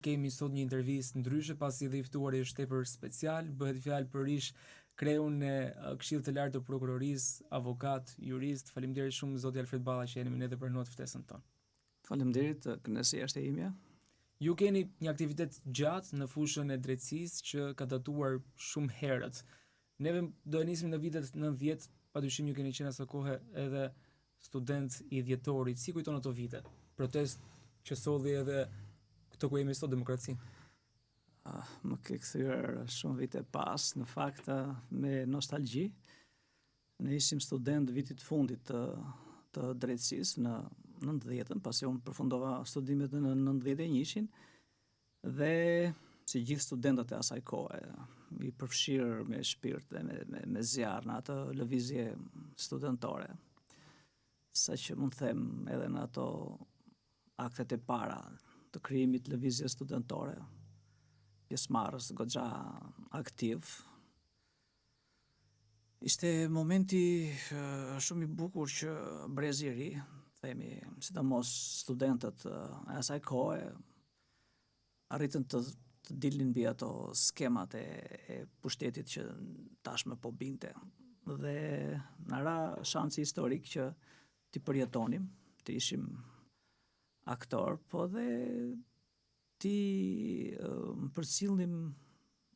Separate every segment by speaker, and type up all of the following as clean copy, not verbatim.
Speaker 1: Kemi sot një intervistë ndryshe pasi dhe i ftuari është tepër special, bëhet fjalë për ish kreun e Këshillit të Lartë të Prokurorisë, avokat, jurist. Faleminderit shumë zoti Alfred Balla që jeni me ne dhe për not ftesën tonë.
Speaker 2: Faleminderit, kënaqësia është e imja.
Speaker 1: Ju keni një aktivitet gjatë në fushën e drejtësisë që ka datuar shumë herët. Neve do e nisim në vitet 90, padyshim ju keni qenë asaj kohe edhe student i dhjetorit. Si kujton ato vite? Protest që solli edhe këtë ku jemi sot, demokracinë.
Speaker 2: Më ke kthyer shumë vite pas, në fakt me nostalgji. Ne ishim student vitit fundit të drejtësisë në 90-ën, pasi unë përfundova studimet në 91-shin, dhe si gjithë studentët e asaj kohe, i përfshirë me shpirt dhe me zjarr në atë lëvizje studentore. Sa që mund them edhe në ato aktet e para të krijimit të lëvizjes studentore, pjesëmarrës goxha aktiv. Ishte momenti shumë i bukur që brezi i ri, themi, sidomos studentët e asaj kohe, arritën të dilnin mbi ato skemat e pushtetit që tashmë po binte. Dhe na ra shansi historik që t'i përjetonim, të ishim aktor, po dhe ti përcjellnim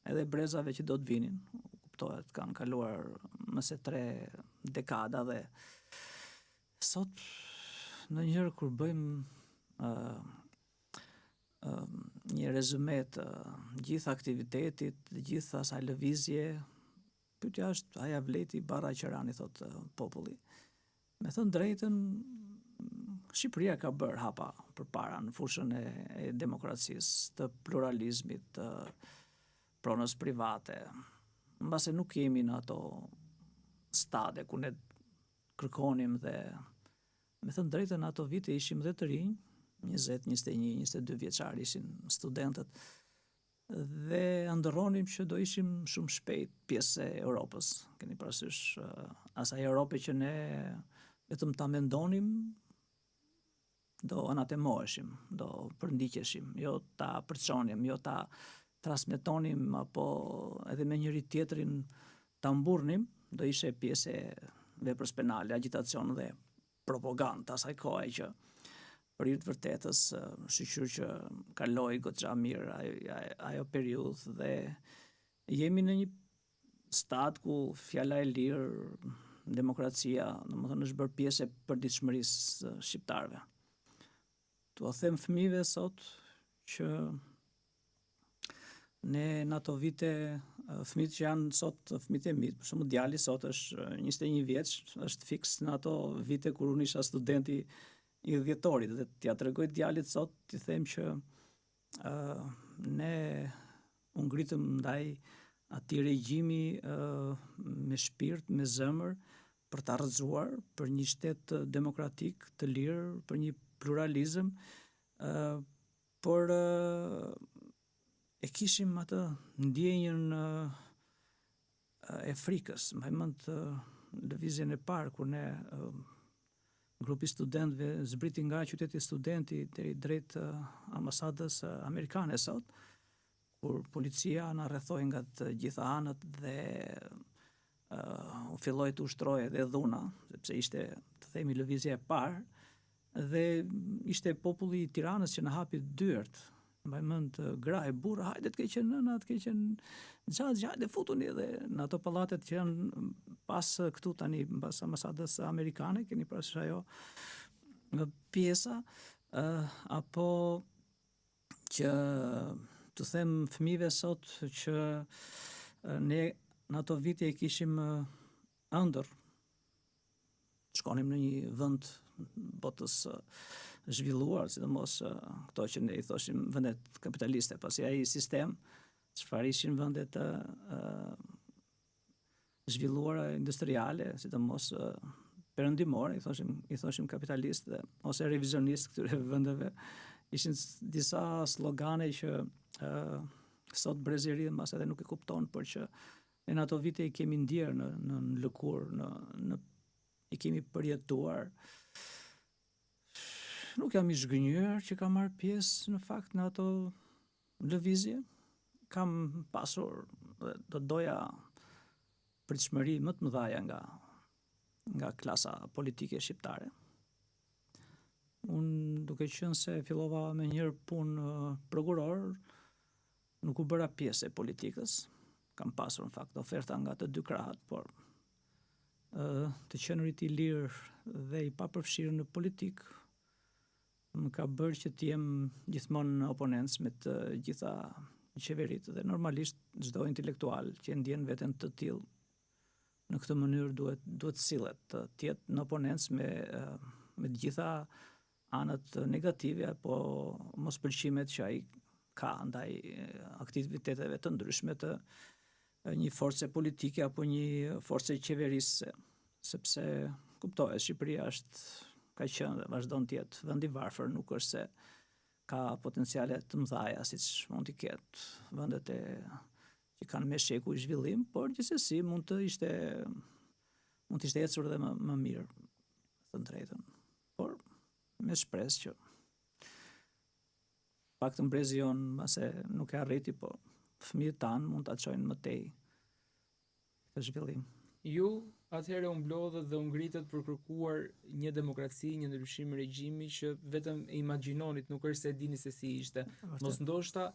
Speaker 2: edhe brezave që do të vinin. Kuptohet, kanë kaluar më se 3 dekada dhe sot në njërë kur bëjmë një rezume të gjithë aktivitetit, gjithë asaj lëvizje, pyetja është, a ja vleti bara qërani, thot populli. Me thënë drejtën, Shqipëria ka bërë hapa përpara në fushën e demokracisë, të pluralizmit, të pronës private. Mbase nuk jemi në ato stade ku ne kërkonim dhe me thënë drejtën ato vite ishim dhe të rinj, 20, 21, 22 vjeçar ishin studentët, dhe ndërronim që do ishim shumë shpejt pjesë e Europës. Keni parasysh asaj Europe që ne vetëm ta mendonim, do anatemoheshim, do përndiqeshim, jo ta përçonim, jo ta transmetonim apo edhe me njëri tjetrin ta mburrnim, do ishe pjesë e veprës penale, agitacion dhe propagandë asaj kohe që për hir të vërtetës shqyr që kaloi goxha mirë ajo periudhë dhe jemi në një stad ku fjala e lirë, demokracia, domethënë është bërë pjesë e përditshmërisë shqiptarëve. Tua them fëmijëve sot që ne në ato vite, fëmijët që janë sot fëmijët e mi, për shembull djali sot është 21 vjeç, është fiks në ato vite kur unë isha studenti i dhjetorit, dhe t'ja tregoj djalit sot, t'i them që ne u ngritëm ndaj atij regjimi me shpirt, me zemër, për ta rrëzuar, për një shtet demokratik të lirë, për një pluralizëm, por e kishim atë ndjenjën e frikës. Mbaj mend lëvizjen e parë kur ne grupi studentëve zbriti nga qyteti Studenti deri drejt ambasadës amerikane sot, kur policia na rrethoi nga të gjitha anët dhe u filloi të ushtroje dhe dhuna, sepse ishte, të themi, lëvizja e parë, dhe ishte populli i Tiranës që na hapi dyert. Mbaj mend gra e burra, hajde të keqen nëna, të keqen xhaxhi, hajde futuni edhe në ato pallatet që janë pas këtu tani, pas ambasadës amerikane, keni parasysh ajo pjesa, apo që të them fëmijëve sot që ne në ato vite i kishim ëndër, shkonim në një vend botës zhvilluar, sidomos këto që ne i thoshim vendet kapitaliste, pasi ai sistem, çfarë ishin vendet zhvilluara industriale, sidomos perëndimore, i thoshim kapitalist ose revizionist këtyre vendeve, ishin disa slogane që sot brezëri mbas edhe nuk e kupton, por që në ato vite i kemi ndjerë në lëkurë, i kemi përjetuar. Nuk jam i zhgënjur që kam marrë pjesë në fakt në ato lëvizje, kam pasur dhe do doja pritshmëri më të mëdha nga klasa politike shqiptare. Unë duke qenë se fillova me njërë punë prokuror, nuk u bëra pjesë e politikës. Kam pasur në fakt oferta nga të dy krahët, por të qenurit i lirë dhe i papërfshirë në politikë më ka bërë që t'jem gjithmonë në oponens me të gjitha qeveritë dhe normalisht çdo intelektual që ndjen veten të tillë në këtë mënyrë duhet sillet të jetë në oponens me të gjitha anët negative apo mospëlqimet që ai ka ndaj aktiviteteve të ndryshme të një force politike apo një force qeverisë, sepse kuptohet Shqipëria ka qenë dhe vazhdon të jetë vend i varfër, nuk është se ka potenciale të mëdha siç mund t'i ketë vendet që kanë me sheku i zhvillim, por gjithsesi mund të ishte ecur dhe më mirë, të drejtën. Por me shpresë që paktën brezi jon mase nuk e arriti, po fëmijët tanë mund ta çojnë më tej të zhvillim.
Speaker 1: Ju atëherë u mblodhët dhe u ngritët për kërkuar një demokraci, një ndryshim regjimi që vetëm e imagjinonit, nuk është se e dini se si ishte. Mos ndoshta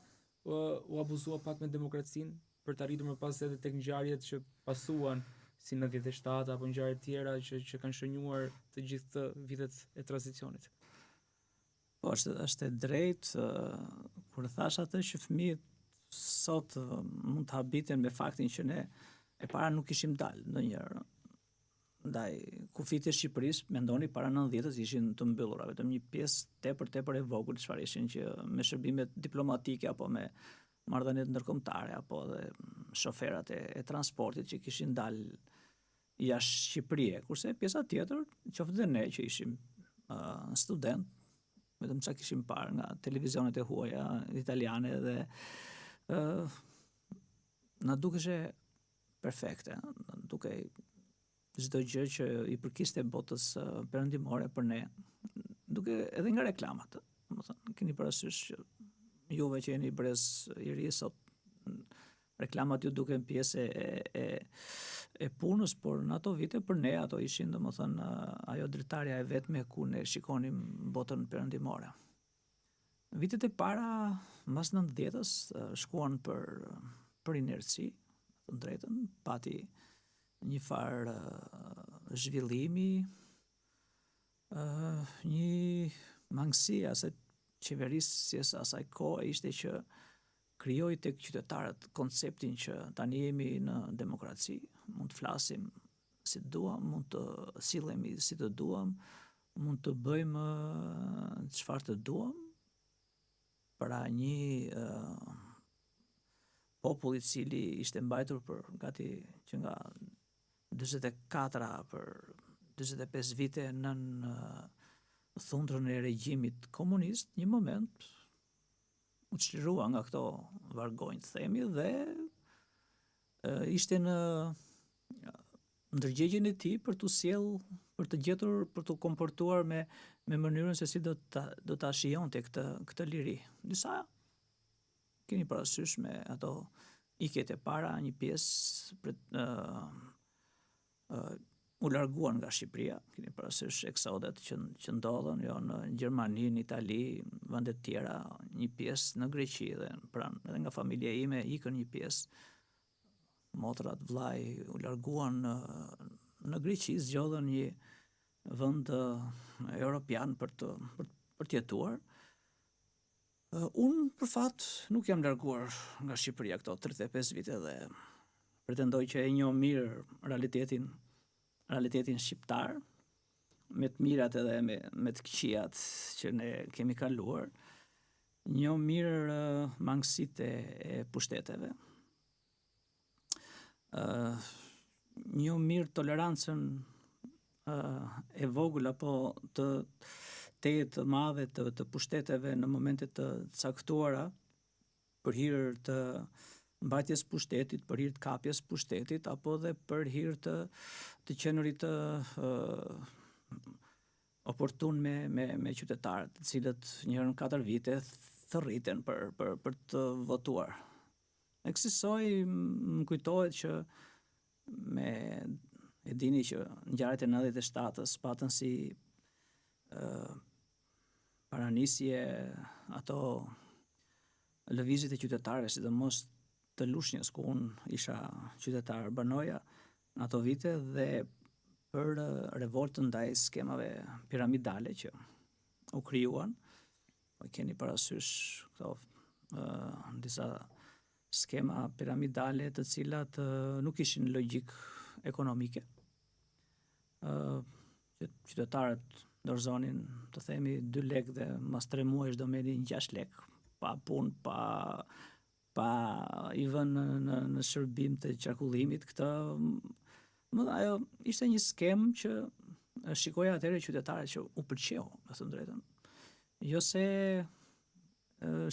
Speaker 1: u abuzua pak me demokracinë për të arritur më pas edhe tek ngjarjet që pasuan si 97 apo ngjarje tjera që kanë shënjuar të gjithë të vitet e tranzicionit.
Speaker 2: Po është e drejtë kur thash atë që fëmijët sot mund të habiten me faktin që ne e para nuk ishim dalë ndonjëherë. Ndaj kufit e Shqipërisë, mendoni para 90-s ishin të mbyllura, vetëm një pjesë tepër e vogël çfarë ishin që me shërbimet diplomatike apo me marrëdhëniet ndërkombëtare apo dhe shoferat e transportit që kishin dalë jashtë Shqipërisë, kurse pjesa tjetër, qoftë dhe ne që ishim student, vetëm sa kishim parë nga televizionet e huaja italiane dhe na dukeshe perfekte, duke çdo gjë që i përkiste botës perëndimore për ne, duke edhe nga reklamat. Domethënë, keni parasysh që juve që jeni brez i ri sot, reklamat ju duken pjesë e punës, por në ato vite për ne ato ishin domethënë ajo dritarja e vetme ku ne shikonim botën perëndimore. Vitet e para, mas 90-s, shkuan për inerci, të drejtën, pati një farë zhvillimi, një mangësi asaj qeverisjes asaj kohe ishte që krijoi tek qytetarët konceptin që tani jemi në demokraci, mund të flasim si të duam, mund të sillemi si të duam, mund të bëjmë çfarë të duam, pra një popull i cili ishte mbajtur për gati që nga 44 për 45 vite nën thundrën e regjimit komunist, një moment u çlirua nga këto vargonj të themi dhe ishte në ndërgjegjen e tij për të sjell, për të gjetur, për të komportuar me mënyrën se si do ta shijonte këtë liri. Disa keni parasysh me ato ikjet e para, një pjesë u larguan nga Shqipëria, keni parasysh eksodet që ndodhen në Gjermani, në Itali, vende të tjera, një pjesë në Greqi dhe pranë edhe nga familja ime ikën një pjesë. Motrat, vllai u larguan në Greqi, zgjodhen një vend europian për të jetuar. Unë për fat nuk jam larguar nga Shqipëria këto 35 vite dhe pretendoj që e njoh mirë realitetin shqiptar, me të mirat edhe me të këqijat që ne kemi kaluar, njoh mirë mangësitë e pushteteve, njoh mirë tolerancën e vogël apo të të madhe të pushteteve në momente të caktuara për hir të mbajtjes pushtetit, për hir të kapjes pushtetit apo dhe për hir të qenurit oportun me qytetarët, të cilët njëherë në 4 vite thërriten për të votuar. E kësaj më kujtohet që e dini që ngjarjet e 97-s patën si paranisje ato lëvizjet e qytetarëve, sidomos të Lushnjës, ku unë isha qytetar, banoja në ato vite dhe për revoltën ndaj skemave piramidale që u krijuan. Keni parasysh këto disa skema piramidale të cilat nuk ishin logjik ekonomike. Qytetarët dorëzonin, të themi, 2 lekë dhe mas 3 muajsh do merrin 6 lekë, pa punë, pa i vënë në shërbim të qarkullimit. Ajo ishte një skem që shikoja atëherë qytetarët që u pëlqeu, me thënë drejtën. Jo se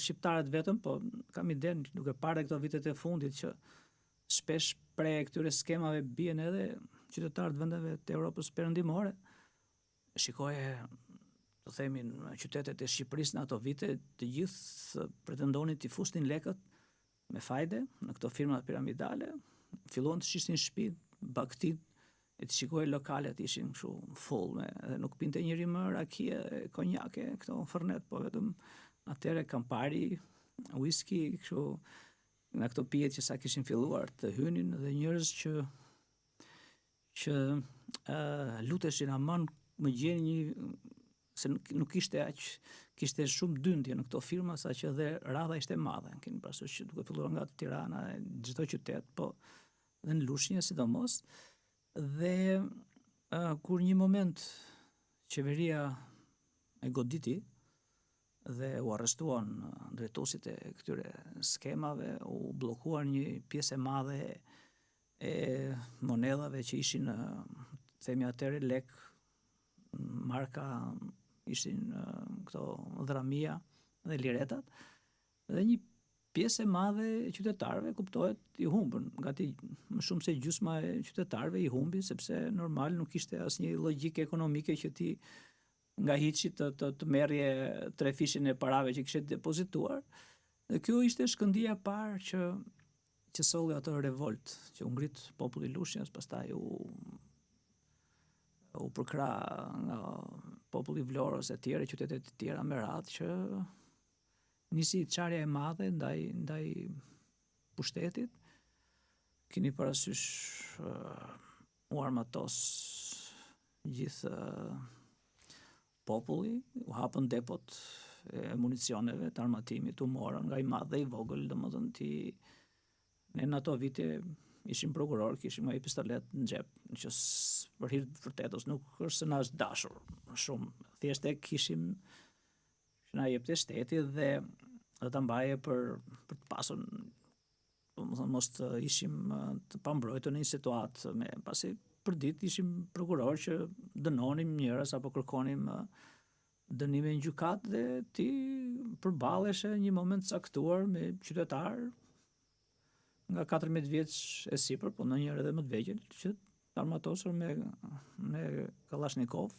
Speaker 2: shqiptarët vetëm, po kam idenë, duke parë këto vitet e fundit, që shpesh prej këtyre skemave bien edhe qytetarët vendeve të Europës perëndimore. Shikoje, të themi, në qytetet e Shqipërisë në ato vite, të gjithë pretendonin të fusnin lekët me fajde në këto firma piramidale, filluan të shisnin shtëpi, baktit, e të shikoje lokalet ishin kështu full, edhe nuk pinte njëri më rakie, konjake, këto fernet, po vetëm atëre Campari, whisky, kështu nga këto pijet që sa kishin filluar të hynin, dhe njerëz që luteshin aman më gjeni një, se nuk ishte aq, kishte shumë dyndje në këto firma, saqë edhe radha ishte madhe. Keni parasysh që duke filluar nga Tirana, çdo qytet, po dhe në Lushnjë sidomos. Dhe kur një moment qeveria e goditi dhe u arrestuan drejtuesit e këtyre skemave, u bllokuar një pjesë e madhe e monedhave që ishin, themi atëre, lek, marka, ishin këto dramia dhe liretat, dhe një pjesë e madhe e qytetarëve, kuptohet, i humbën, gati më shumë se gjysma e qytetarëve i humbi, sepse normal nuk ishte asnjë logjike ekonomike që ti nga hiçi të merrje 3 fishin e parave që kishe depozituar. Dhe kjo ishte shkëndija e parë që solli ato revolt, që u ngrit populli i Lushnjës, pastaj u përkra nga populli i Vlorës e tjerë, qytetet e tjera me radhë, që nisi çarja e madhe ndaj pushtetit. Keni parasysh u armatos gjithë populli, u hapën depot e municioneve, të armatimit, u morën nga i madh dhe i vogël, domethënë ne në ato vite ishim prokuror, kishim ai pistolet në xhep, që për hir të vërtetës nuk është se na është dashur shumë, thjesht e kishim që na jepte shteti dhe ta mbaje për të pasur, domethënë mos të ishim të pambrojtur në një situatë pasi për ditë ishim prokuror që dënonim njerëz apo kërkonim dënime në gjykat dhe ti përballesh një moment caktuar me qytetar nga 14 vjeç e sipër, po ndonjëherë edhe më të vegjël, që të armatosur me Kalashnikov.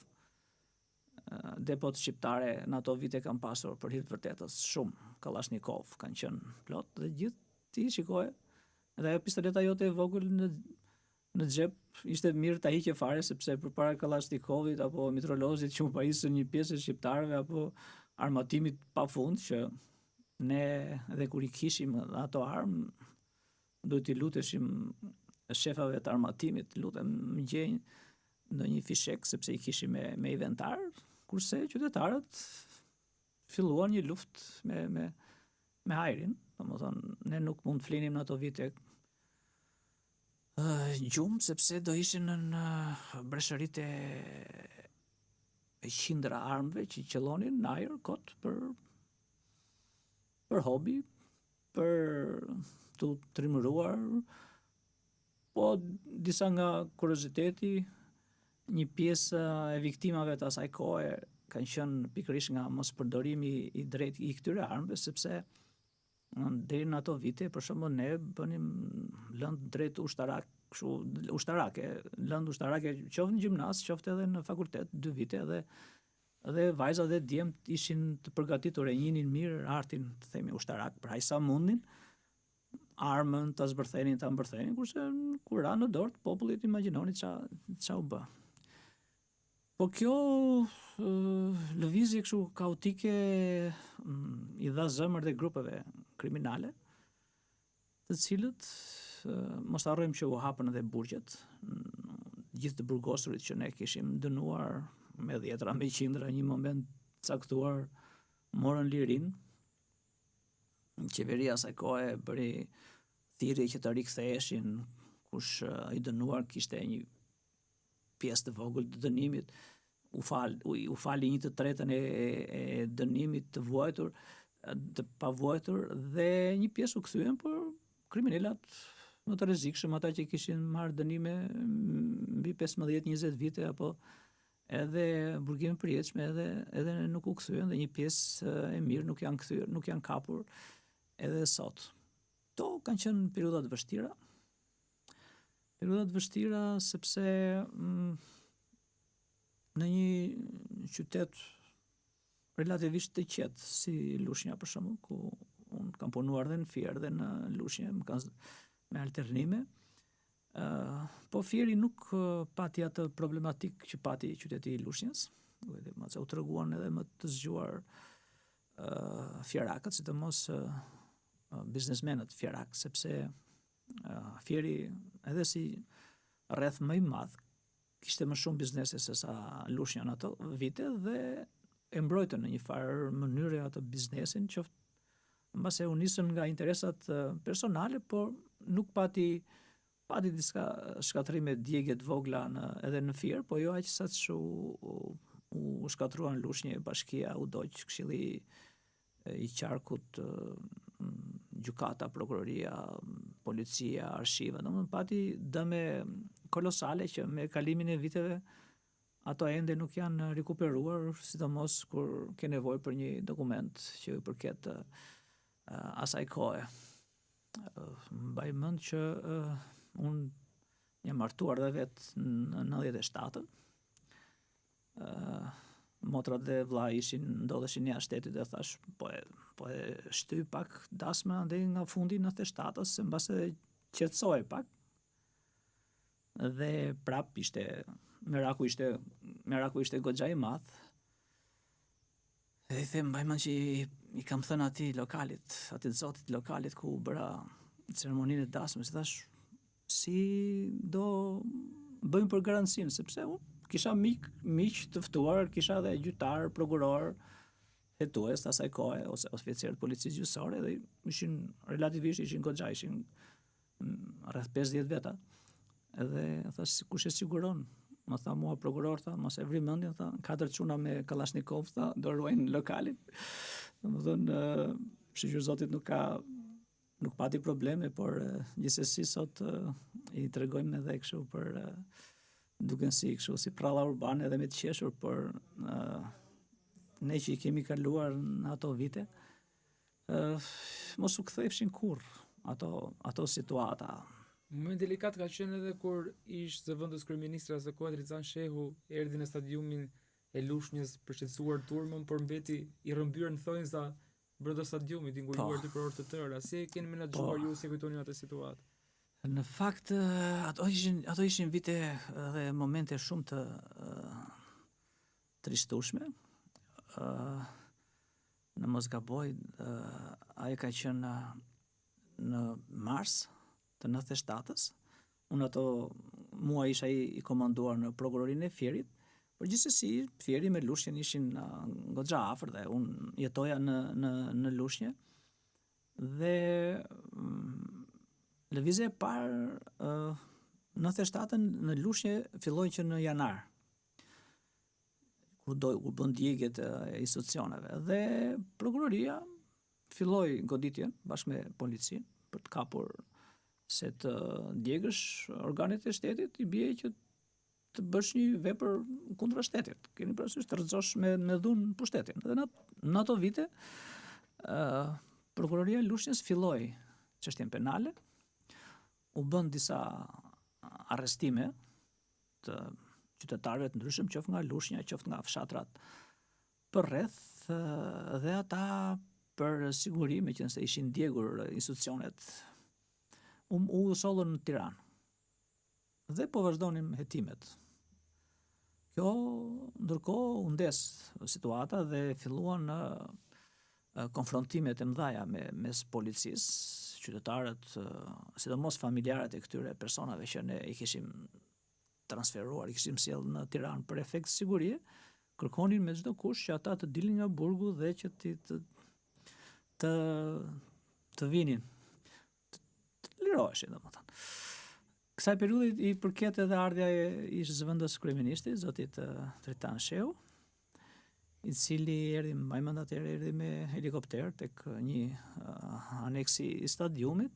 Speaker 2: Depot shqiptare në ato vite kanë pasur për hir të vërtetës shumë Kalashnikov, kanë qenë plot, dhe gjithë ti shikoje, edhe ajo pistoleta jote e vogël në xhep ishte mirë ta hiqe fare, sepse përpara Kalashnikovit apo mitrolozit që u pajisën një pjesë e shqiptarëve apo armatimit pafund, që ne edhe kur i kishim ato armë, duhet i luteshim shefave të armatimit, lutem më gjejnë ndonjë fishek, sepse i kishim me inventar, kurse qytetarët filluan një luftë me hajrin. Domethënë, ne nuk mund të flinim në ato vite gjumë, sepse do ishin në breshëritë e qindra armëve që qellonin në ajër kot për hobi, për të trimëruar, po disa nga kurioziteti, një pjesë e viktimave të asaj kohe kanë qenë pikërisht nga mos përdorimi i drejtë i këtyre armëve, sepse deri në ato vite, për shembull, ne bënim lëndë drejt ushtarake, lëndë ushtarake qoftë në gjimnaz, qoftë edhe në fakultet, 2 vite, dhe dhe vajzat dhe djemt ishin të përgatitur, e njinin mirë artin, të themi, ushtarak, pra sa mundin, armën të mbërthenin, kurse kur ra në dorë të popullit, imagjinoni ça u bë. Po kjo lëvizje kështu kaotike i dha zemër dhe grupeve kriminale, të cilët mos harrojmë që u hapën edhe burgjet, gjithë të burgosurit që ne kishim dënuar me dhjetra, me qindra, një moment caktuar morën lirin. Qeveria asaj kohe bëri thirrje që të riktheheshin, kush i dënuar kishte një pjesë të vogël të dënimit, u fali 1/3 e dënimit të vuajtur, të pavuajtur, dhe një pjesë u kthyen për kriminalat më të rrezikshëm, ata që kishin marrë dënime mbi 15-20 vite apo edhe burgime përjetshme, edhe nuk u kthyen, dhe një pjesë e mirë nuk janë kthyer, nuk janë kapur edhe sot. To kanë qenë perioda të vështira. Perioda të vështira sepse në një qytet relativisht të qetë si Lushnja për shembull, ku unë kam punuar dhe në Fier dhe në Lushnjë, me alternime, po Fieri nuk pati atë problematik që pati qyteti i Lushnjës, u treguan edhe më të zgjuar fierakët, sidomos biznesmenët fierak, sepse Fieri edhe si rreth më i madh kishte më shumë biznese se sa Lushnja në ato vite, dhe e mbrojtën në një farë mënyrë atë biznesin, qoftë mbase u nisën nga interesat personale, por nuk pati diska shkatrime, djegje të vogla edhe në Fier, po jo aq sa që u shkatruan Lushnjë, bashkia, u doq Këshilli i Qarkut, gjykata, prokuroria, policia, arshiva, domethënë pati dëme kolosale që me kalimin e viteve ato ende nuk janë rikuperuar, sidomos kur ke nevojë për një dokument që i përket asaj kohe. Mbaj mend që unë jam martuar dhe vetë në 97-ën. Motrat dhe vlla ndodheshin jashtë shtetit, dhe thash po e shty pak dasma andej nga fundi 97-ës, se mbase qetësoj pak. Dhe prap meraku ishte goxha i madh. Dhe i them, mbaj mend që i kam thënë atij zotit lokalit ku bëra ceremoninë e dasmës, thash si do bëjmë për garancinë, sepse unë kisha miq të ftuar, kisha edhe gjyqtar, prokuror, hetues të asaj kohe, ose oficerë të policisë gjyqësore, dhe relativisht ishin goxha, ishin rreth 50 veta. Edhe thash, kush e siguron? Më tha mua prokuror, tha, mos e vri mendjen, tha, 4 çuna me Kalashnikov, tha, do ruajnë lokalin. Domethënë, shiqur zotit nuk pati probleme, por gjithsesi sot i tregojmë edhe kështu për duken si pralla urbane, edhe me të qeshur, por ne që i kemi kaluar në ato vite, mos u ktheheshin kurrë ato situata.
Speaker 1: Më delikat ka qenë edhe kur ishte zëvendës kryeministra së kohës Rizan Shehu erdhi në stadiumin e Lushnjës për shqetësuar turmën, por mbeti i rrëmbyer në thonjza brenda stadiumit, i nguluar për orë të tëra. Si e keni menaxhuar ju, si kujtoni atë situatë?
Speaker 2: Në fakt, ato ishin vite dhe momente shumë të trishtueshme. Në mos gaboj, ajo ka qenë në mars të 97-ës. Unë ato mua isha i komanduar në prokurorinë e Fierit, por gjithsesi Fieri me Lushnjën ishin goxha afër, dhe unë jetoja në Lushnjë, dhe lëvizja e parë 97-ën në Lushnjë filloi që në janar, kur bën djegjet e institucioneve, dhe prokuroria filloi goditjen bashkë me policinë për të kapur, se të djegësh organet e shtetit, i bie që të bësh një vepër kundra shtetit. Keni parasysh të rrëzosh me dhunë pushtetin. Dhe në ato vite, prokuroria e Lushnjës filloi çështjen penale, u bën disa arrestime të qytetarëve të ndryshëm, qoftë nga Lushnja, qoftë nga fshatrat përreth dhe ata për siguri, meqense ishin djegur institucionet, u sollën në Tiranë. Dhe po vazhdonin hetimet. Kjo ndërkohë u ndes situata dhe filluan konfrontimet e mëdha mes policisë, qytetarët, sidomos familjarët e këtyre personave që ne i kishim transferuar, i kishim sjellë në Tiranë për efekt sigurie, kërkonin me çdo kush që ata të dilnin nga burgu dhe që të vinin, të liroheshin, domethënë. Kësaj periudhe i përket edhe ardhja e ish zëvendës kryeministit, zotit Tritan Shehu, i cili erdhi me helikopter tek një aneksi i stadiumit.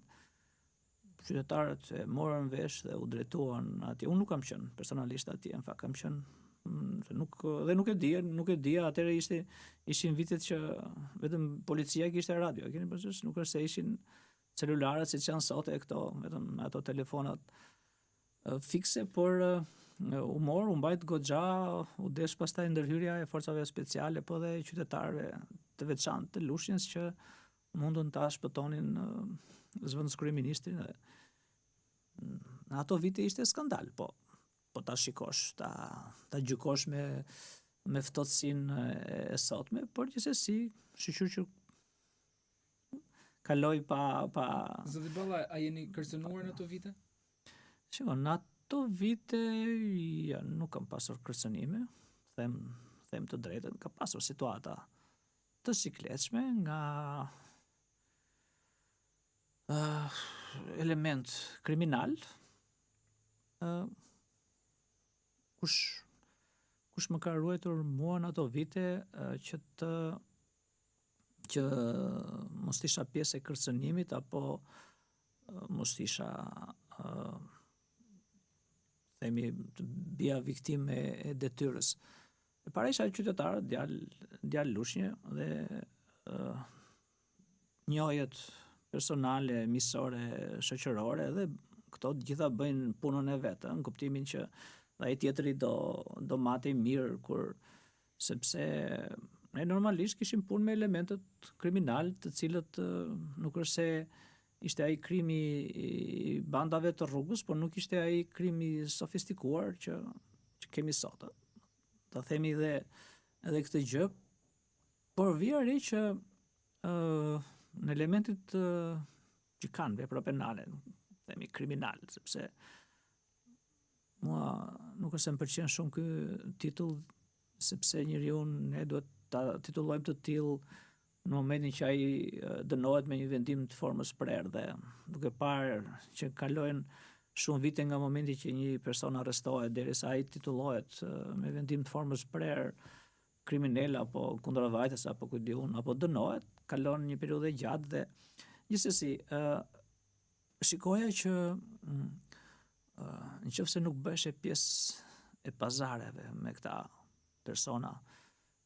Speaker 2: Qytetarët e morën vesh dhe u drejtuan atje. Unë nuk kam qenë personalisht atje, në fakt kam qenë nuk e dija, atëherë ishin vitet që vetëm policia kishte radio, keni parasysh, nuk është se ishin celularet siç janë sot e këto, vetëm ato telefonat fikse, por u mbajt goxha, u desh pastaj ndërhyrja e forcave speciale, po dhe qytetarëve të veçantë të Lushnjës që mundën ta shpëtonin zëvendës kryeministrin. Në ato vite ishte skandal, po ta shikosh, ta gjykosh me ftohtësinë e sotme, por gjithsesi shiqur që kaloi pa.
Speaker 1: Zoti Balla, a jeni kërcënuar në ato vite?
Speaker 2: Shikon, në ato vite nuk kam pasur kërcënime, them të drejtën, ka pasur situata të sikletshme nga element kriminal, kush më ka ruajtur mua në ato vite që mos isha pjesë e kërcënimit apo mos isha themi të bija viktimë e detyrës. E para isha qytetar, djalë Lushnjë dhe njohjet personale, miqësore, shoqërore dhe këto gjitha bëjnë punën e vetë, në kuptimin që ai tjetri do matej mirë sepse ne normalisht kishim punë me elementet kriminal, të cilët nuk është se ishte ai krimi i bandave të rrugës, por nuk ishte ai krimi sofistikuar që kemi sot. Ta themi edhe këtë gjë, por vija re që në elementet që kanë vepra penale, themi kriminal, sepse mua nuk është se më pëlqen shumë ky titull, sepse njeriu ne duhet ta titullojmë të tillë në momentin që ai dënohet me një vendim të formës prerë, dhe duke parë që kalojnë shumë vite nga momenti që një person arrestohet derisa ai titullohet me vendim të formës prerë kriminal apo kundërvajtës apo apo dënohet, kalon një periudhë gjatë dhe gjithsesi shikoja që nëse nuk bëheshe pjesë e pazareve me këta persona,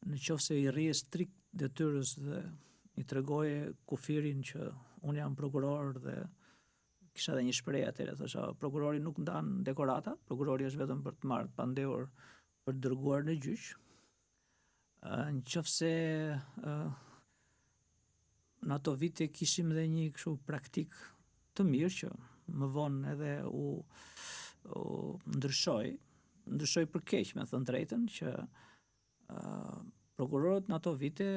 Speaker 2: nëse i rrije strikt detyrës dhe i tregoje kufirin që unë jam prokuror dhe kisha edhe një shprehje atëherë, thosha, prokurori nuk ndan dekorata, prokurori është vetëm për të marrë pandehur për të dërguar në gjyq. Nëse në ato vite kishim dhe një kështu praktik të mirë që më vonë edhe u ndryshoi për keq, me thënë drejtën, që prokurorët në ato vite,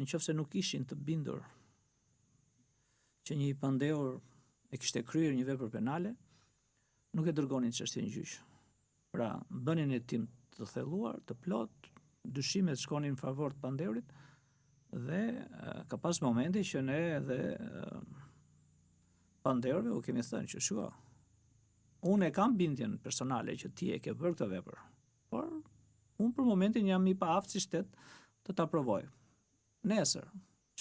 Speaker 2: nëse nuk ishin të bindur që një pandehur e kishte kryer një vepër penale, nuk e dërgonin çështjen në gjyq. Pra, bënin hetim të thelluar, të plot, dyshimet shkonin në favor të pandehurit dhe ka pas momente që ne edhe pandehurve u kemi thënë që shua, unë e kam bindjen personale që ti e ke bërë këtë vepër, por unë për momentin jam i paaft si shtet të ta provoj. Nesër,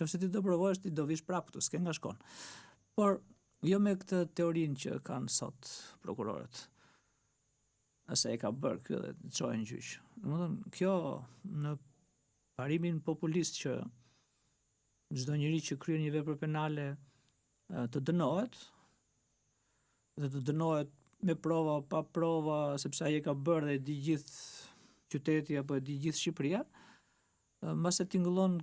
Speaker 2: nëse ti do provosh, ti do vish prapë këtu, s'ke nga shkon. Por jo me këtë teorinë që kanë sot prokurorët. Nëse e ka bërë kjo dhe të çojë në gjyq. Domethënë, kjo në parimin populist që çdo njeri që kryen një vepër penale të dënohet, dhe të dënohet me prova, pa prova, sepse ai e ka bërë dhe di gjithë qyteti apo e di gjithë Shqipëria, mbas e tingëllon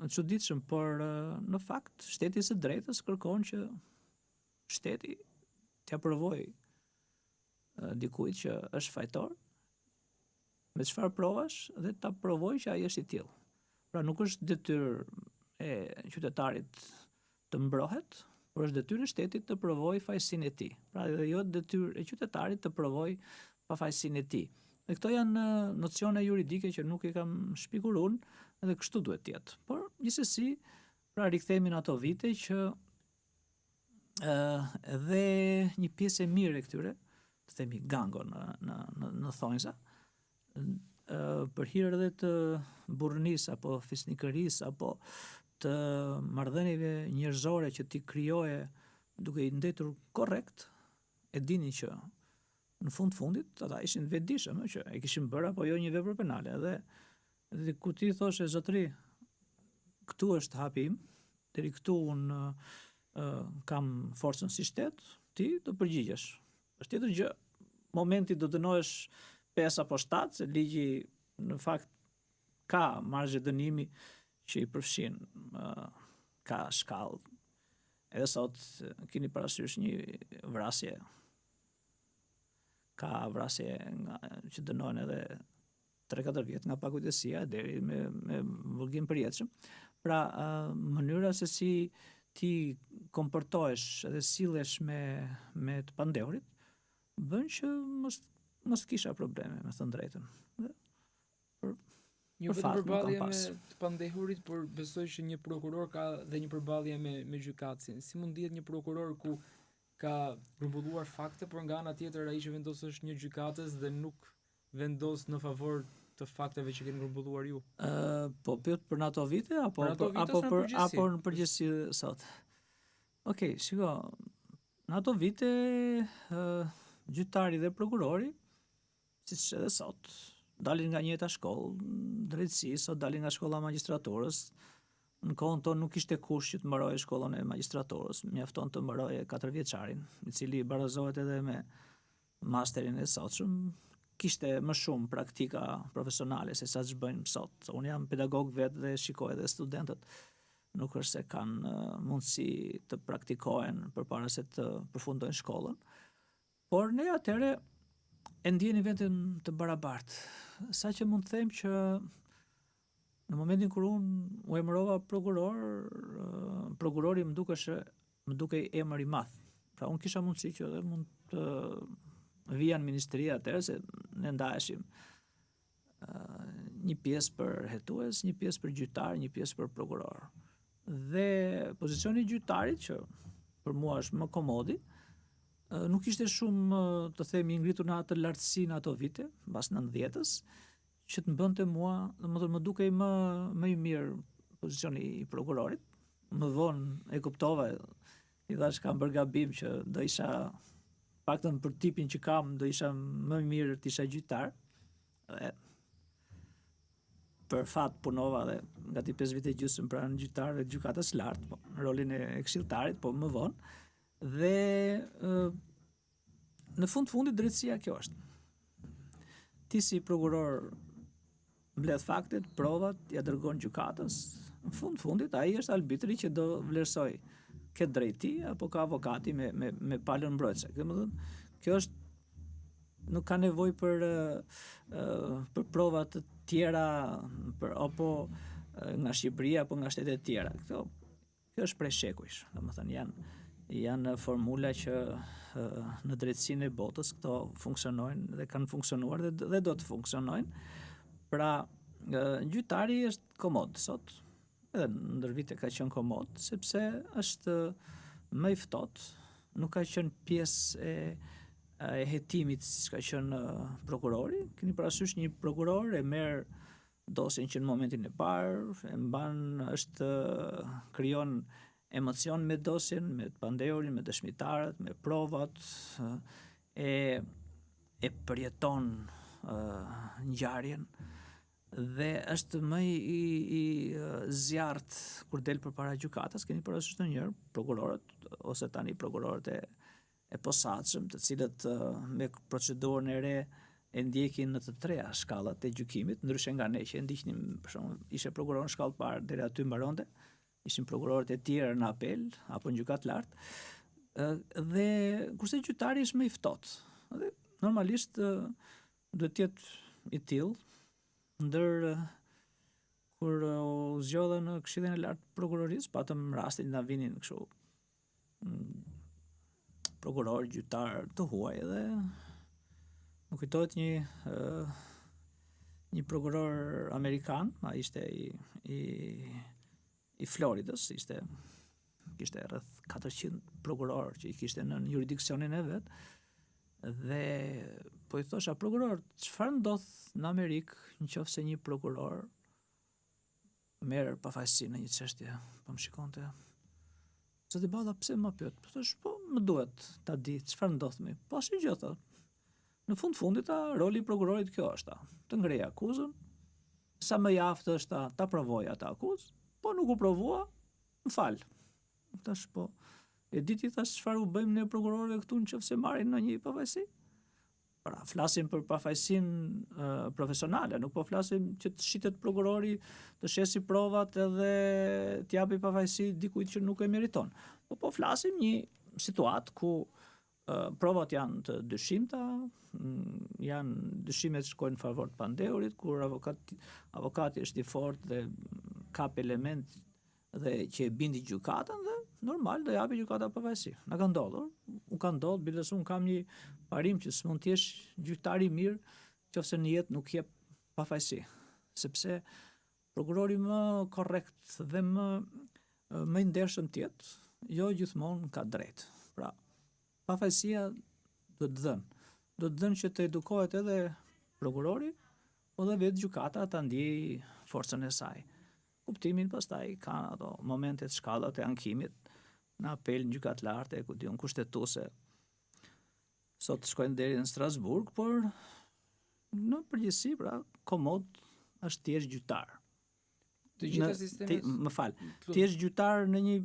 Speaker 2: çuditshëm, por në fakt shteti i së drejtës kërkon që shteti t'ia provoj dikujt që është fajtor me çfarë provash dhe ta provoj që ai është i tillë. Pra nuk është detyrë e qytetarit të mbrohet, por është detyrë e shtetit të provoj fajësinë e tij. Pra dhe jo detyrë e qytetarit të provoj pafajësinë e tij. Dhe këto janë nocione juridike që nuk i kam shpikur unë, edhe kështu duhet të jetë. Por gjithsesi, pra rikthehemi në ato vite që edhe një pjesë e mirë e këtyre, të themi gango në thonjza, për hir edhe të burrënisë apo fisnikërisë apo të marrëdhënieve njerëzore që ti krijoje duke i ndetur korrekt, e dini që në fundit ata ishin vetëdijshëm që e kishin bërë apo jo një vepër penale, dhe kur ti thoshe zotëri, këtu është hapi im, deri këtu unë kam forcën si shtet, ti do përgjigjesh. Është tjetër gjë, momenti do dënohesh 5 apo 7, se ligji në fakt ka margje dënimi që i përfshin, ka shkallë. Edhe sot keni parasysh një vrasje, ka vrasje që dënohen edhe 3-4 vjet nga pakujdesia deri me burgim përjetshëm. Pra, mënyra se si ti komportohesh edhe sillesh me të pandehurit bën që mos kisha probleme, me thënë drejtën.
Speaker 1: Një vetëm përballje me të pandehurit, por besoj që një prokuror ka dhe një përballje me gjykatësin. Si mund dihet një prokuror ku ka grumbulluar fakte, por nga ana tjetër ai që vendos është një gjykatës dhe nuk vendos në favor të fakteve që keni grumbulluar ju?
Speaker 2: Po pyet për në ato vite apo në përgjithësi sot? Okej, shiko, në ato vite gjyqtari dhe prokurori, siç edhe sot, dalin nga njëjta shkollë drejtësisë, ose dalin nga shkolla e magjistraturës. Në kohën tonë nuk ishte kush që të mbaroje shkollën e magjistraturës, mjafton të mbaroje 4 vjeçarin, i cili barazohet edhe me masterin e sotshëm. Kishte më shumë praktika profesionale se sa ç'bëjmë sot. Unë jam pedagog vetë dhe shikoj edhe studentët. Nuk është se kanë mundësi të praktikohen përpara se të përfundojnë shkollën. Por ne atëre e ndjeni veten të barabartë. Saqë mund të them që në momentin kur unë u emërova prokuror, prokurori më duke emër i madh. Pra unë kisha mundësi që edhe mund të vija në ministri atëherë, se ne ndaheshim një pjesë për hetues, një pjesë për gjyqtar, një pjesë për prokuror. Dhe pozicioni i gjyqtarit, që për mua është më komodi, nuk ishte shumë, të themi, ngritur në atë lartësi në ato vite, mbas 90-s, që të bënte mua, më dukej më i mirë pozicioni i prokurorit. Më vonë e kuptova, i thash kam bërë gabim që do isha, paktën për tipin që kam, do isha më mirë të isha gjyqtar. Dhe për fat punova dhe gati 5 vite gjysmë pranë gjyqtarëve të gjykatës lartë, po, në rolin e këshilltarit, po më vonë. Dhe në fundit drejtësia kjo është. Ti si prokuror mbledh faktet, provat, ja dërgon gjykatës. Në fundit ai është arbitri që do vlerësoj ke drejti apo ka avokati me palën mbrojtëse. Domethënë, kjo është, nuk ka nevojë për prova të tjera apo nga Shqipëria apo nga shtete të tjera. Kjo është prej shekujsh. Domethënë janë formula që në drejtësinë e botës këto funksionojnë dhe kanë funksionuar dhe do të funksionojnë. Pra, gjyqtari është komod sot, edhe ndër vite ka qenë komod, sepse është më i ftohtë, nuk ka qenë pjesë e hetimit siç ka qenë prokurori. Keni parasysh një prokuror e merr dosjen që në momentin e parë, e mban, krijon emocion me dosjen, me të pandehurin, me dëshmitarët, me provat, e përjeton ngjarjen dhe është më i zjarrt kur del përpara gjykatës. Keni parasysh ndonjëherë prokurorët ose tani prokurorët e posaçëm, të cilët me procedurën e re e ndjekin në të treja shkallat e gjykimit, ndryshe nga ne që e ndiqnim, për shembull, ishte prokuror në shkallë parë deri aty mbaronte, ishin prokurorët e tjerë në apel apo në gjykatë lart, dhe kurse gjyqtari është më i ftohtë. Dhe normalisht duhet të jetë i tillë, ndër kur u zgjodha në Këshillin e Lartë të Prokurorisë, patëm rastin na vinin kështu prokuror, gjyqtar të huaj, dhe më kujtohet një prokuror amerikan, ai ishte i Floridës, kishte rreth 400 prokuror që i kishte në jurisdiksionin e vet, dhe po i thosha prokuror, çfarë ndodh në Amerikë nëse një prokuror merr pafajësi në një çështje, po më shikonte. Zoti Balla, pse më pyet? Po thash, po më duhet ta di çfarë ndodh me. Po asnjë gjë tha. Në fundit roli i prokurorit kjo është të ngrej akuzën, sa më i aftë është ta provoj atë akuzë, po nuk u provua, më fal. Tash po, e di ti thash çfarë u bëjmë ne prokurorëve këtu nëse marrin në një pafajësi? Pra, flasim për pafajësinë profesionale, nuk po flasim që të shitet prokurori, të shesi provat edhe të japi pafajësi dikujt që nuk e meriton. Po flasim një situatë ku provat janë të dyshimta, janë dyshimet që shkojnë në favor të pandeurit, kur avokati është i fortë dhe kap element dhe që e bindi gjykatën, dhe normal do japi gjykata pafajësi. Na ka ndodhur, u ka ndodhur, biles unë kam një parim që s'mund të jesh gjyqtar i mirë nëse në jetë nuk jep pafajësi, sepse prokurori më korrekt dhe më i ndershëm të jetë, jo gjithmonë ka drejt. Pra, pafajësia do të dhenë që të edukohet edhe prokurori, po dhe vetë gjykata ta ndjej forcën e saj. Kuptimin pastaj kanë ato momentet, shkallat e ankimit, në apel, në gjykatë larte, ku diun kushtetuese. Sot shkojnë deri në Strasburg, por në përgjithësi, pra, komod është të jesh gjyqtar.
Speaker 1: Të gjitha sistemet.
Speaker 2: Më fal, të jesh gjyqtar në një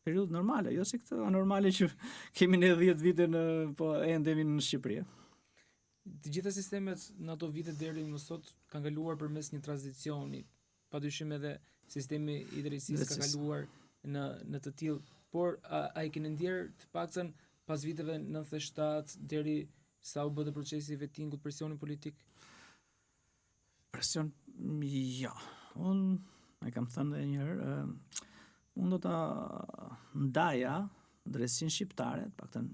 Speaker 2: periudhë normale, jo si këtë anormale që kemi ne 10 vite po endemi në Shqipëri.
Speaker 1: Të gjitha sistemet në ato vite deri më sot kanë kaluar përmes një tranzicioni. Padyshim edhe sistemi i drejtësisë ka kaluar në të tillë, por a i keni ndjerë të paktën pas viteve 97 deri sa u bë procesi i vettingut, presioni politik?
Speaker 2: Presion, ja. Unë e kam thënë edhe një herë, unë do ta ndaja drejtësinë shqiptare, të paktën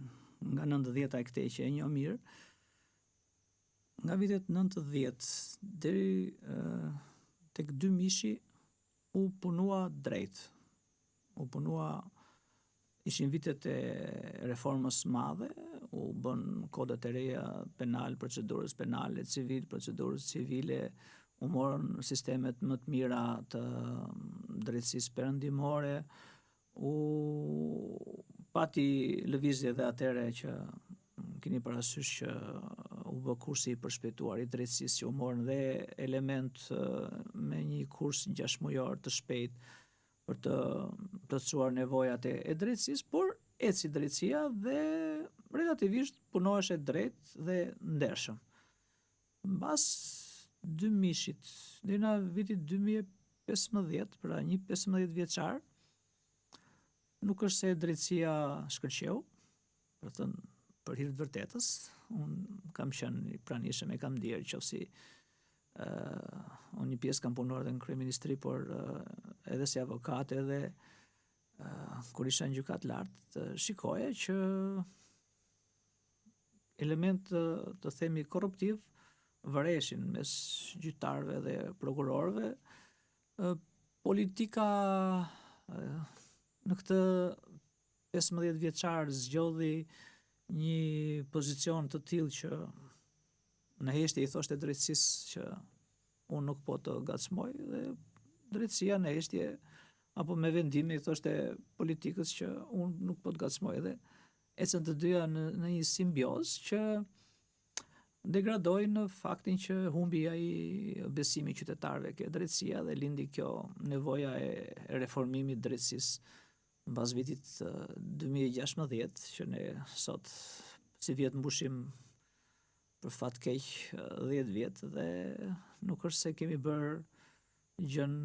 Speaker 2: nga 90-ta e këtej që e njoh mirë, nga vitet 90 deri tek 2000 u punua drejt. Ishin vitet e reformës madhe, u bën kodet e reja penal, procedurës penale, civil, procedurës civile, u morën sistemet më të mira të drejtësisë perëndimore, u pati lëvizje dhe atëre që keni parasysh që u bë kursi i përshpejtuar i drejtësisë, që u morën dhe element me një kurs 6 mujor të shpejt për të plotësuar nevojat e drejtësisë, por eci drejtësia dhe relativisht punoheshe drejt dhe ndershëm. Mbas 2000-shit, deri në vitin 2015, pra një 15 vjeçar, nuk është se drejtësia shkëlqeu, për hir të vërtetës, unë kam qenë i pranishëm, e kam ndjerë qofsi unë një pjesë kam punuar edhe në kryeministri, por edhe si avokat, edhe kur isha në gjykatë lartë, shikoja që element të themi korruptiv vëreshin mes gjyqtarëve dhe prokurorëve. Politika në këtë 15 vjeçar zgjodhi një pozicion të tillë që në heshtje i thoshte drejtësisë që unë nuk po të gacmoj, dhe drejtësia në heshtje apo me vendime i thoshte politikës që unë nuk po të gacmoj, dhe ecën të dyja në një simbiozë që degradoi në faktin që humbi ai besimi qytetarëve ke drejtësia, dhe lindi kjo nevoja e reformimit drejtësisë mbas vitit 2016, që ne sot si vjet mbushim për fat keq 10 vjet dhe nuk është se kemi bërë gjën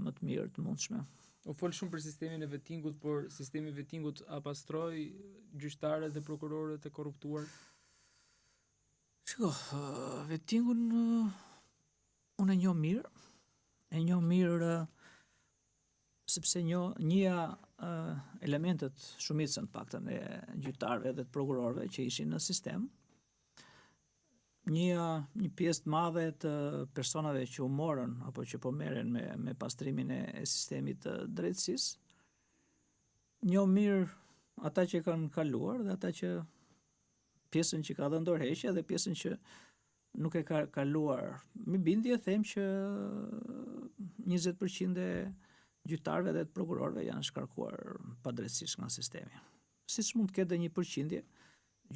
Speaker 2: më të mirë të mundshme.
Speaker 1: U fol shumë për sistemin e vettingut, por sistemi i vettingut a pastroi gjyqtarët dhe prokurorët e korruptuar?
Speaker 2: Shiko, vettingun unë e njoh mirë sepse njëja elementet, shumicën paktën e gjyqtarëve dhe të prokurorëve që ishin në sistem, një pjesë të madhe të personave që u morën apo që po merren me pastrimin e sistemit të drejtësisë, njoh mirë ata që kanë kaluar dhe ata që pjesën që ka dhënë dorëheqje dhe pjesën që nuk e ka kaluar. Me bindje them që 20% e gjyqtarëve dhe të prokurorëve janë shkarkuar padrejtësisht nga sistemi. Siç mund të ketë edhe 1%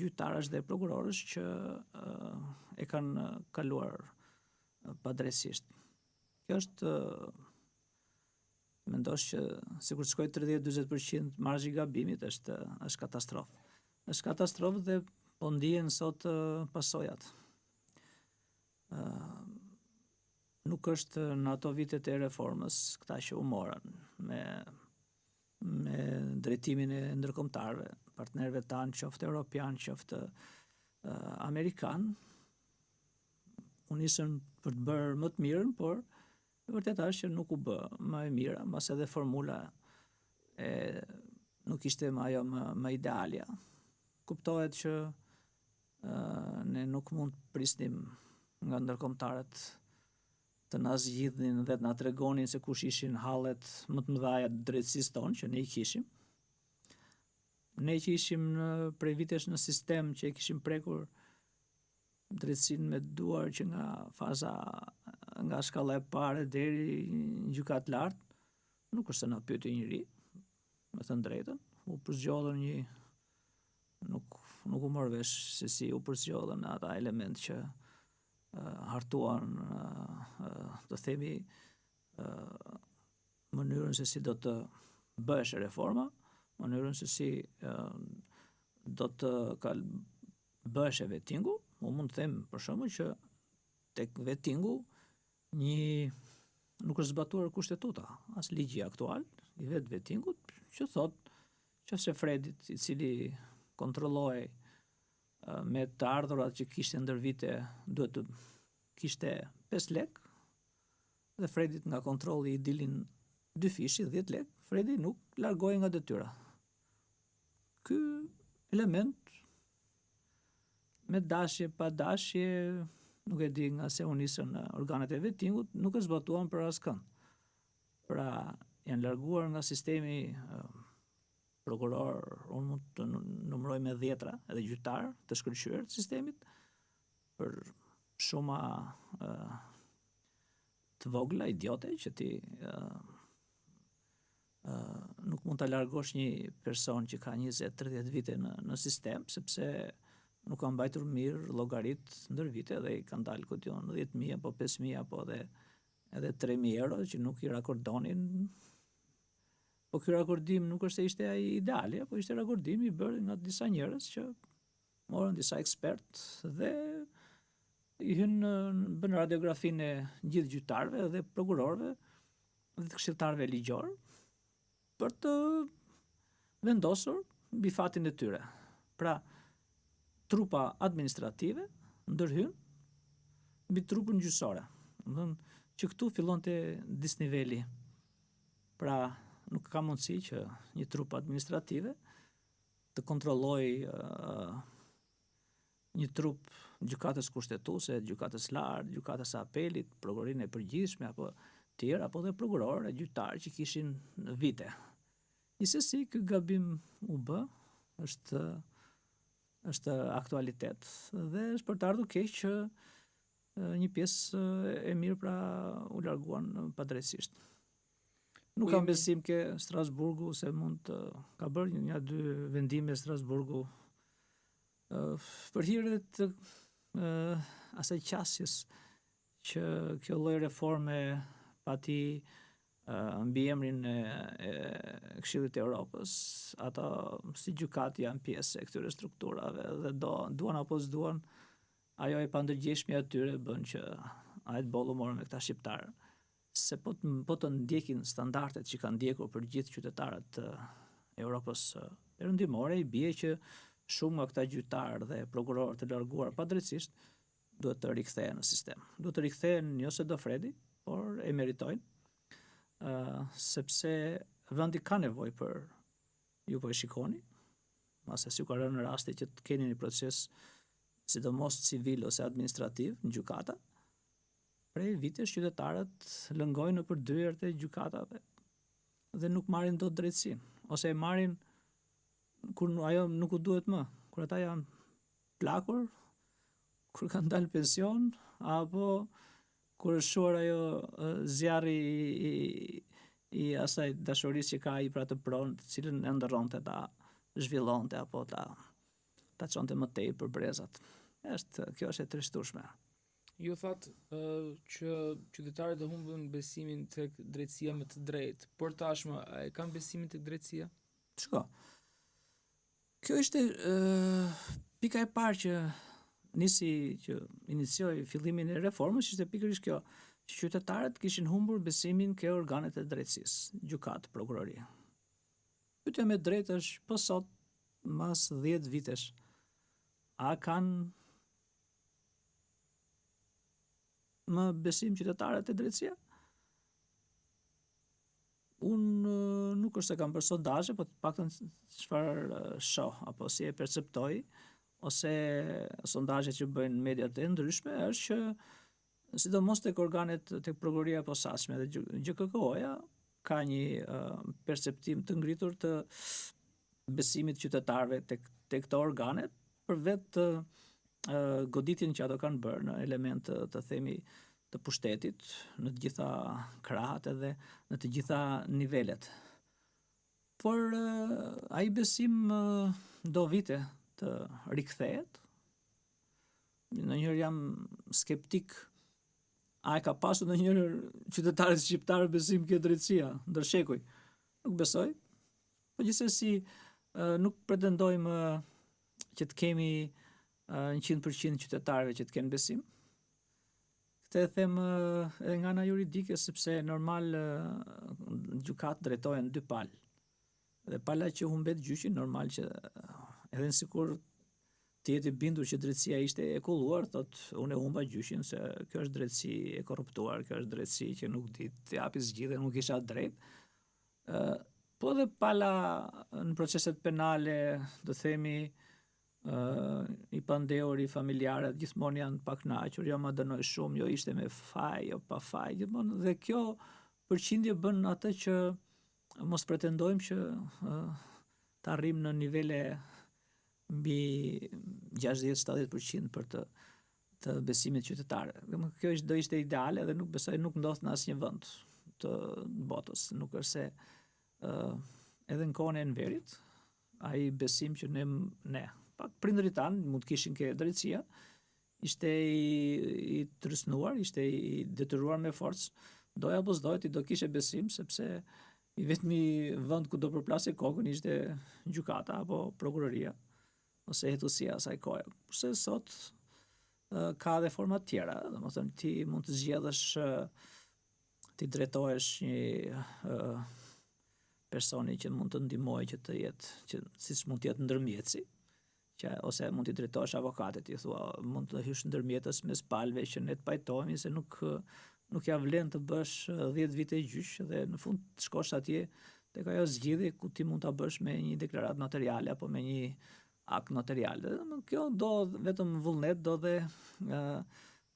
Speaker 2: gjyqtarësh dhe prokurorësh që e kanë kaluar padrejtësisht. Kjo është mendosh që sikur të shkoj 30-40% marzhi i gabimit është katastrofë. Është katastrofë dhe po ndihen sot pasojat. Nuk është në ato vitet e reformës këta që u morën me drejtimin e ndërkombëtarëve, partnerëve tanë, qoftë europian, qoftë amerikan, u nisën për të bërë më të mirën, por e vërteta është që nuk u bë më e mira, mbas edhe formula nuk ishte më ajo më idealja. Kuptohet që ne nuk mund të prisnim nga ndërkombëtarët të na zgjidhnin dhe të na tregonin se kush ishin hallet më të mëdha të drejtësisë tonë që ne i kishim. Ne që ishim prej vitesh në sistem që e kishim prekur drejtësinë me duar që nga shkalla e parë deri në gjykatë lart, nuk është se na pyeti njëri, me thënë drejtën, u përzgjodhën nuk u mor vesh se si u përzgjodhën ata element që hartuan të themi mënyrën se si do të bëhesh reforma, mënyrën se si do të bëhesh e vettingu. Unë mund të them për shembull që tek vettingu nuk është zbatuar kushtetuta, as ligji aktual i vettingut që thot qofse Fredit, i cili kontrolloi me të ardhurat që kishte ndër vite, duhet të kishte 5 lek, dhe Fredit nga kontrolli i dilin 2 fishi, 10 lek, Fredi nuk largohej nga detyra. Ky element me dashje, pa dashje, nuk e di nga se u nisën organet e vettingut, nuk e zbatuan për askënd. Pra, janë larguar nga sistemi prokuror, unë mund të numëroj me 10 edhe gjyqtar të shkëlqyer të sistemit për shuma të vogla, idiote, që ti nuk mund të largosh një person që ka 20-30 vite në sistem, sepse nuk ka mbajtur mirë llogarit ndër vite dhe i kanë dalë 10.000 apo 5.000 apo edhe 3.000 euro që nuk i rakordonin. Po ky rakordim nuk është se ishte ai ideali, po ishte rakordim i bërë nga disa njerëz që morën disa ekspert dhe i bën radiografinë e gjithë gjyqtarëve dhe prokurorëve dhe të këshilltarëve ligjor për të vendosur mbi fatin e tyre. Pra, trupa administrative ndërhyn mbi trupën gjyqësore. Domethënë që këtu fillonte disniveli. Pra, nuk ka mundësi që një trup administrative të kontrollojë një trup gjykatës kushtetuese, gjykatës lartë, gjykatës së apelit, prokurorinë e përgjithshme apo tjerë, apo dhe prokurorë e gjyqtarë që kishin vite. Njësesi, ky gabim u bë, është aktualitet dhe është për të ardhur keq që një pjesë e mirë pra u larguan padrejtësisht. Nuk kam besim ke Strasburgu se mund të ka bërë 1-2 vendime Strasburgu për hir të asaj qasjes që kjo lloj reforme pati mbi emrin e Këshillit të Evropës, ata si gjykat janë pjesë e këtyre strukturave dhe duan apo s'duan ajo e pandërgjeshmja e tyre bën që ajt bollu morën me këta shqiptarë, se po të ndjekin standardet që kanë ndjekur për gjithë qytetarët të Europës perëndimore, i bie që shumë nga këta gjyqtarë dhe prokurorë të larguar padrejtisht duhet të rikthehen në sistem. Duhet të rikthehen jo se do fredi, por e meritojnë, sepse vendi ka nevojë për ju po e shikoni, mase si ka rënë në raste që të keni një proces sidomos civil ose administrativ në gjykata, prej vitesh qytetarët lëngojnë nëpër dyert e gjykatave dhe nuk marrin dot drejtësinë, ose e marrin kur ajo nuk u duhet më, kur ata janë plakur, kur kanë dalë pension, apo kur është shuar ajo zjarri i asaj dashurisë që ka ai për atë pronë, të cilën e ndërronte ta zhvillonte apo ta çonte më tej për brezat. Kjo është e trishtueshme.
Speaker 1: Ju thatë që qytetarët e humbën besimin tek drejtësia me të drejtë, por tashmë e kanë besimin tek drejtësia?
Speaker 2: Shiko, kjo ishte pika e parë që inicioi fillimin e reformës, ishte pikërisht kjo, që qytetarët kishin humbur besimin ke organet e drejtësisë, gjykatë, prokurori. Pyetja me drejtë është, po sot, mas 10 vitesh, a kanë më besim qytetarët e drejtësia? Unë nuk është se kam për sondazhe, po të paktën çfarë shoh apo si e perceptoj, ose sondazhet që bëjnë mediat e ndryshme, është që sidomos tek organet, tek prokuroria e posaçme dhe GKK-ja ka një perceptim të ngritur të besimit qytetarëve tek këto organet, për vetë goditjen që ato kanë bërë në element të themi të pushtetit, në të gjitha krahat edhe në të gjitha nivelet. Por ai besim do vite të rikthehet. Ndonjëherë jam skeptik, a e ka pasur ndonjëherë qytetarët shqiptarë besim ke drejtësia ndër shekuj? Nuk besoj. Po gjithsesi nuk pretendojmë që të kemi 100% qytetarëve që të kenë besim. Këtë e them edhe nga ana juridike, sepse normal gjykatë drejtohen dy palë. Dhe pala që humbet gjyqin, normal që edhe sikur të jetë i bindur që drejtësia ishte e kulluar, thotë unë e humba gjyqin se kjo është drejtësi e korruptuar, kjo është drejtësi që nuk di të japi zgjidhje, nuk isha drejt. Po dhe pala në proceset penale, do themi, i pandehur, i familjarët, gjithmonë janë pa kënaqur, jo më dënoi shumë, jo ishte me faj, jo pa faj, gjithmonë, dhe kjo përqindje bën atë që mos pretendojmë që të arrijmë në nivele mbi 60-70% për të besimit qytetar. Kjo do ishte ideale dhe nuk besoj nuk ndodh në asnjë vend të botës. Nuk është se edhe në kohën e Enverit, ai besim që ne pak prindërit tanë mund të kishin ke drejtësia, ishte i trysnuar, ishte i detyruar me forcë, doja apo s'doja ti do kishe besim, sepse i vetmi vend ku do përplasje kokën ishte gjykata apo prokuroria ose hetuesia asaj kohe. Kurse sot ka dhe forma të tjera, domethënë ti mund të zgjedhësh ti drejtohesh një personi që mund të ndihmojë që të jetë, që siç mund të jetë ndërmjetësi, ose mund të drejtohesh avokatit, i thua, mund të hysh ndërmjetës mes palëve që ne të pajtohemi se nuk ja vlen të bësh 10 vite gjyq dhe në fund të shkosh atje tek ajo zgjidhje ku ti mund ta bësh me një deklaratë notariale apo me një akt notarial. Kjo do vetëm vullnet, do dhe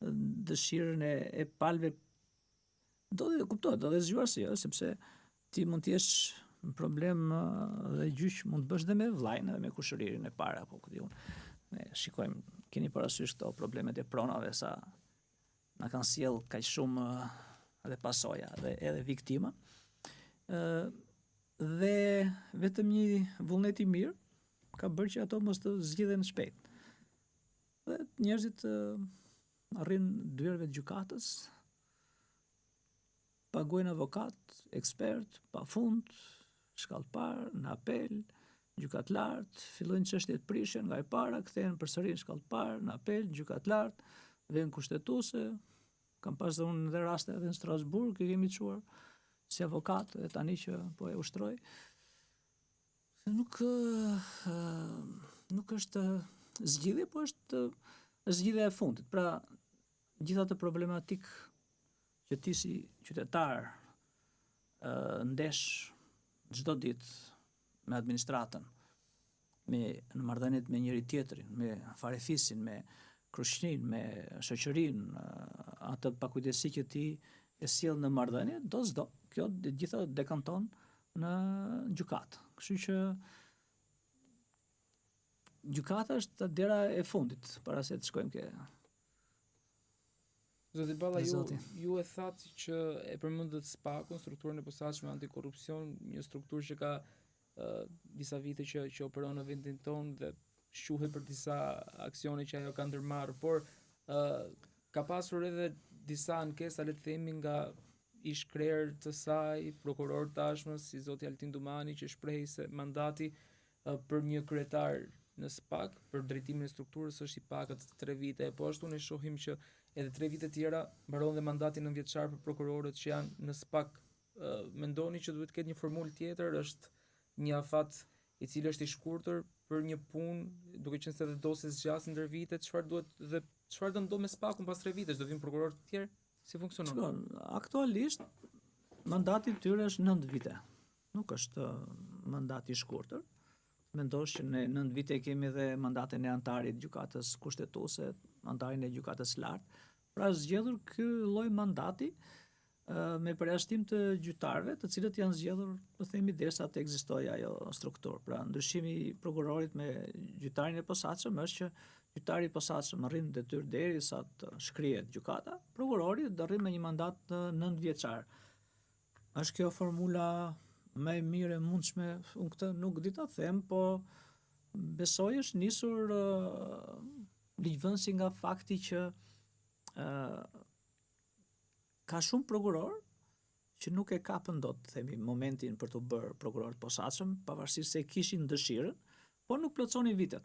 Speaker 2: dëshirën e palëve, do dhe kuptohet, do dhe zgjuarsi, sepse ti mund të jesh në problem dhe gjyq mund të bësh dhe me vllajën edhe me kushëririn e parë apo ku diun. Ne shikojmë, keni parasysh këto problemet e pronave sa na kanë sjell kaq shumë edhe pasoja dhe edhe viktima. Dhe vetëm një vullnet i mirë ka bërë që ato mos të zgjidhen shpejt. Dhe njerëzit arrin dyerve të gjykatës, paguajnë avokat, ekspert, pafund, shkallpar, në apel, gjykat lartë, fillojnë çështjet prishen nga e para, kthehen përsëri në shkallë të parë, në apel, gjykat lartë, vjen kushtetuese. Kam pas dhe unë dhe raste edhe në Strasburg, i kemi çuar si avokat, e tani që po e ushtroj. Nuk është zgjidhje, po është zgjidhja e fundit. Pra, gjitha të problematik që ti si qytetar ndesh çdo ditë me administratën, në marrëdhëniet me njëri tjetrin, me farefisin, me kryeqërinë, me shoqërinë, atë pakujdesi që ti e sjell në marrëdhënie, do, kjo gjitha dekanton në gjykatë. Kështu që gjykata është dera e fundit para se të shkojmë ke.
Speaker 1: Zoti Balla, ju e thatë që e përmendët SPAK-un, strukturën e posaçme antikorrupsion, një strukturë që ka disa vite që operon në vendin tonë dhe shquhet për disa aksione që ajo ka ndërmarrë, por ka pasur edhe disa ankesa, le të themi, nga ish krerë të saj, prokuror tashmë, si zoti Altin Dumani, që shprehi se mandati për një kryetar në SPAK, për drejtimin e strukturës, është i pakët 3 vite, po ashtu ne shohim që edhe 3 vite tjera mbaron dhe mandati 9 vjeçar për prokurorët që janë në SPAK. Mendoni që duhet të ketë një formulë tjetër, është një afat i cili është i shkurtër për një punë, duke qenë se edhe dosje zgjasin ndër vite, çfarë do ndodh me SPAK-un pas 3 vitesh, do vinë prokurorë të tjerë? Si funksionon?
Speaker 2: Aktualisht mandati i tyre është 9 vite. Nuk është mandati i shkurtër. Mendosh që në 9 vite kemi edhe mandatin e antarit gjykatës kushtetuese, antarin e gjykatës lartë. Pra zgjedhur ky lloj mandati me përjashtim të gjyqtarëve, të cilët janë zgjedhur, po themi, derisa të ekzistojë ajo strukturë. Pra ndryshimi i prokurorit me gjyqtarin e posaçëm është që gjyqtari i posaçëm arrin detyrë derisa të shkrihet gjykata, prokurori do arrin me një mandat 9 vjeçar. Është kjo formula më e mirë e mundshme? Unë këtë nuk di ta them, po besoj është nisur ligjvënsi nga fakti që ka shumë prokuror që nuk e kapën dot, themi, momentin për të bërë prokuror të posaçëm, pavarësisht se kishin dëshirën, por nuk plotsonin vitet.